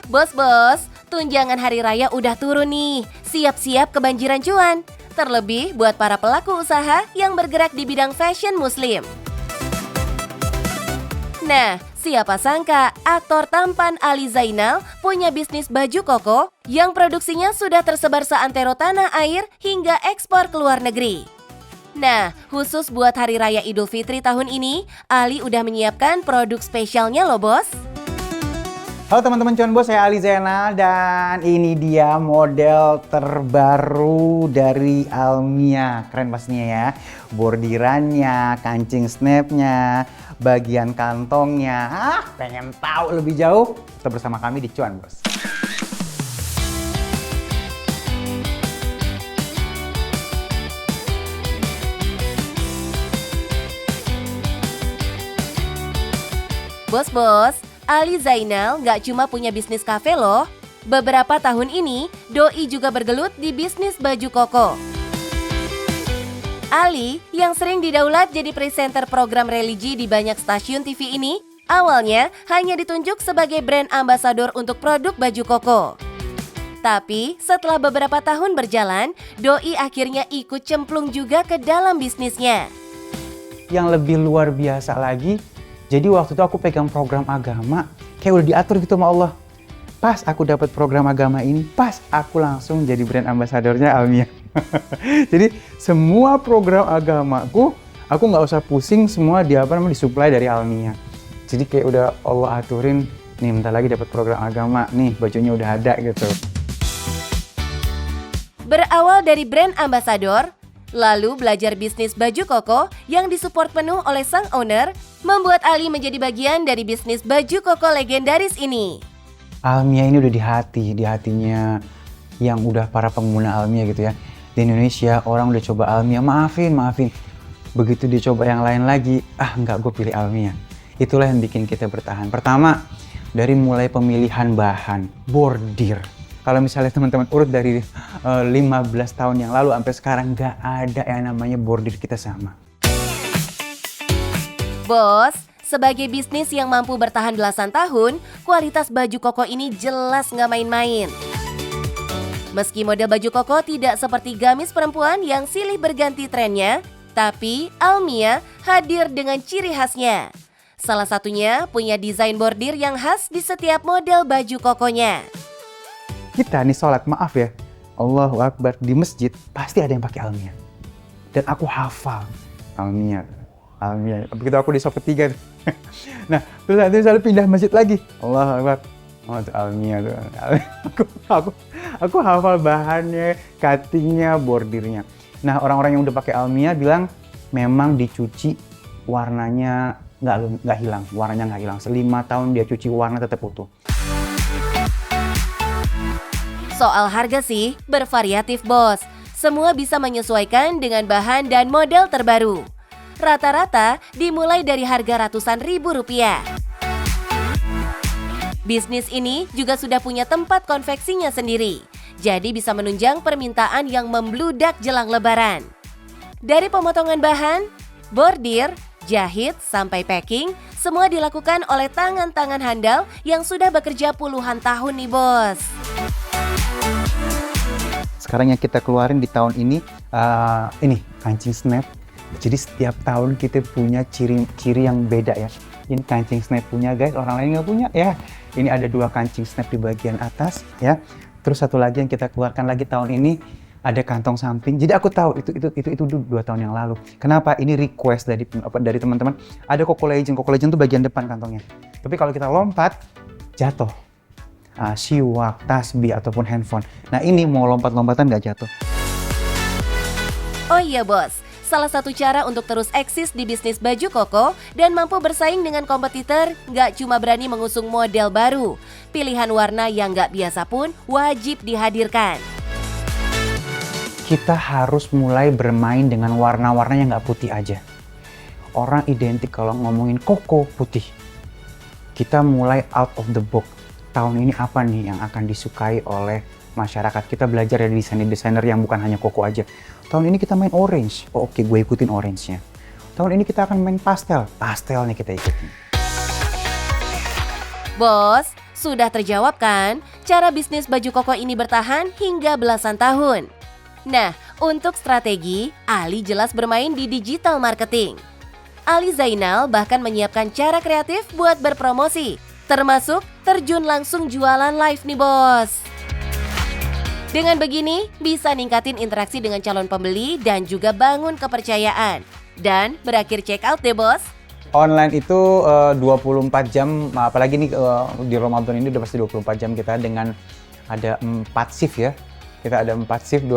Bos-bos, tunjangan hari raya udah turun nih. Siap-siap kebanjiran cuan. Terlebih buat para pelaku usaha yang bergerak di bidang fashion muslim. Nah, siapa sangka aktor tampan Ali Zainal punya bisnis baju koko yang produksinya sudah tersebar seantero tanah air hingga ekspor ke luar negeri. Nah, khusus buat Hari Raya Idul Fitri tahun ini, Ali udah menyiapkan produk spesialnya loh bos. Halo teman-teman cuan bos, saya Ali Zainal dan ini dia model terbaru dari Almia. Keren pastinya ya. Bordirannya, kancing snapnya, bagian kantongnya. Pengen tahu lebih jauh? Tetap bersama kami di Cuan Bos. Bos-bos, Ali Zainal nggak cuma punya bisnis kafe loh. Beberapa tahun ini, Doi juga bergelut di bisnis baju koko. Ali, yang sering didaulat jadi presenter program religi di banyak stasiun TV ini, awalnya hanya ditunjuk sebagai brand ambasador untuk produk baju koko. Tapi setelah beberapa tahun berjalan, Doi akhirnya ikut cemplung juga ke dalam bisnisnya. Yang lebih luar biasa lagi, jadi waktu itu aku pegang program agama, kayak udah diatur gitu sama Allah. Pas aku dapat program agama ini, pas aku langsung jadi brand ambasadornya Almia. Jadi semua program agamaku, aku nggak usah pusing, semua disuplai dari Almia. Jadi kayak udah Allah aturin, nih bentar lagi dapat program agama, nih bajunya udah ada gitu. Berawal dari brand ambasador, lalu belajar bisnis baju koko yang disupport penuh oleh sang owner, membuat Ali menjadi bagian dari bisnis baju koko legendaris ini. Almia ini udah di hatinya yang udah para pengguna Almia gitu ya. Di Indonesia orang udah coba Almia, maafin. Begitu dicoba yang lain lagi, enggak, gue pilih Almia. Itulah yang bikin kita bertahan. Pertama, dari mulai pemilihan bahan, bordir. Kalau misalnya teman-teman urut dari 15 tahun yang lalu sampai sekarang, nggak ada yang namanya bordir kita sama. Bos, sebagai bisnis yang mampu bertahan belasan tahun, kualitas baju koko ini jelas nggak main-main. Meski model baju koko tidak seperti gamis perempuan yang silih berganti trennya, tapi Almia hadir dengan ciri khasnya. Salah satunya punya desain bordir yang khas di setiap model baju kokonya. Kita nih sholat, maaf ya, Allahu Akbar, di masjid pasti ada yang pakai Almia. Dan aku hafal Almia. Begitu aku di sop ketiga. Nah, terus nanti misalnya pindah masjid lagi, Allahu Akbar. Oh, itu Almia tuh. Aku hafal bahannya, cuttingnya, bordirnya. Nah, orang-orang yang udah pakai Almia bilang memang dicuci warnanya nggak hilang, warnanya nggak hilang. 5 tahun dia cuci warna tetap utuh. Soal harga sih bervariatif bos. Semua bisa menyesuaikan dengan bahan dan model terbaru. Rata-rata dimulai dari harga ratusan ribu rupiah. Bisnis ini juga sudah punya tempat konveksinya sendiri. Jadi bisa menunjang permintaan yang membludak jelang lebaran. Dari pemotongan bahan, bordir, jahit, sampai packing, semua dilakukan oleh tangan-tangan handal yang sudah bekerja puluhan tahun nih bos. Sekarang yang kita keluarin di tahun ini, ini kancing snap. Jadi setiap tahun kita punya ciri yang beda ya. Ini kancing snap punya guys, orang lain nggak punya ya. Ini ada 2 kancing snap di bagian atas ya. Terus satu lagi yang kita keluarkan lagi tahun ini ada kantong samping. Jadi aku tahu itu 2 tahun yang lalu. Kenapa? Ini request dari teman-teman. Ada Coco Legend tuh bagian depan kantongnya. Tapi kalau kita lompat jatuh. Siwak, tasbih ataupun handphone. Nah ini mau lompat-lompatan nggak jatuh. Oh iya bos, salah satu cara untuk terus eksis di bisnis baju koko dan mampu bersaing dengan kompetitor nggak cuma berani mengusung model baru. Pilihan warna yang nggak biasa pun wajib dihadirkan. Kita harus mulai bermain dengan warna-warna yang nggak putih aja. Orang identik kalau ngomongin koko putih. Kita mulai out of the box. Tahun ini apa nih yang akan disukai oleh masyarakat? Kita belajar dari desainer-desainer yang bukan hanya koko aja. Tahun ini kita main orange. Oh, oke, gue ikutin orange-nya. Tahun ini kita akan main pastel. Pastel nih kita ikutin. Bos, Sudah terjawab kan cara bisnis baju koko ini bertahan hingga belasan tahun? Nah, untuk strategi, Ali jelas bermain di digital marketing. Ali Zainal bahkan menyiapkan cara kreatif buat berpromosi, termasuk terjun langsung jualan live nih bos. Dengan begini, bisa ningkatin interaksi dengan calon pembeli dan juga bangun kepercayaan. Dan berakhir check out deh bos. Online itu 24 jam, apalagi nih di Ramadan ini udah pasti 24 jam kita dengan ada 4 shift ya. Kita ada 4 shift,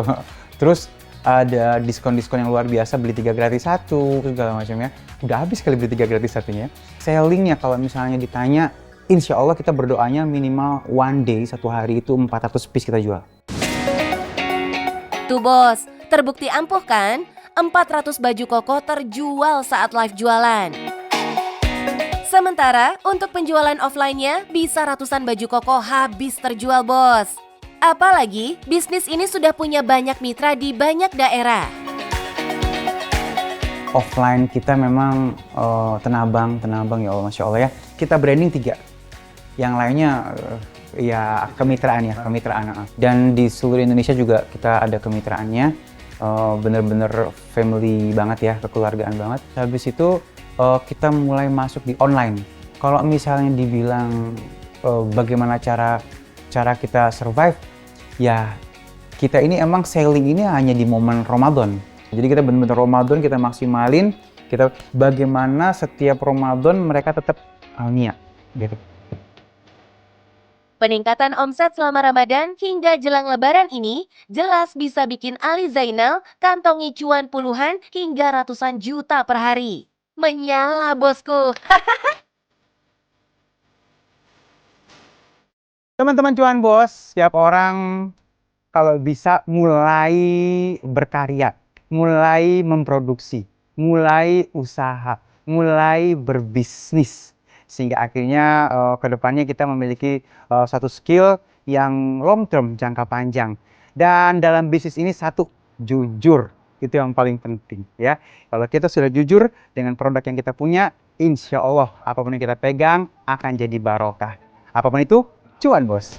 terus ada diskon-diskon yang luar biasa, beli 3 gratis 1, segala macamnya. Udah habis kali beli 3 gratis 1-nya. Sellingnya kalau misalnya ditanya, insya Allah kita berdoanya minimal one day, satu hari itu 400 piece kita jual. Tuh bos, terbukti ampuh kan? 400 baju koko terjual saat live jualan. Sementara untuk penjualan offline-nya bisa ratusan baju koko habis terjual bos. Apalagi bisnis ini sudah punya banyak mitra di banyak daerah. Offline kita memang tenabang ya Allah, Masya Allah ya. Kita branding 3. Yang lainnya ya kemitraan. Dan di seluruh Indonesia juga kita ada kemitraannya. Bener-bener family banget ya, kekeluargaan banget. Habis itu kita mulai masuk di online. Kalau misalnya dibilang bagaimana cara kita survive, ya kita ini emang selling ini hanya di momen Ramadan. Jadi kita benar-benar Ramadan kita maksimalin, kita bagaimana setiap Ramadan mereka tetap alnia gitu. Peningkatan omset selama Ramadan hingga jelang Lebaran ini jelas bisa bikin Ali Zainal kantongi cuan puluhan hingga ratusan juta per hari. Menyala bosku. Teman-teman cuan bos, setiap orang kalau bisa mulai berkarya, mulai memproduksi, mulai usaha, mulai berbisnis. Sehingga akhirnya kedepannya kita memiliki satu skill yang long term, jangka panjang. Dan dalam bisnis ini satu, jujur. Itu yang paling penting ya. Kalau kita sudah jujur dengan produk yang kita punya, insya Allah apapun yang kita pegang akan jadi barokah. Apapun itu, cuan bos.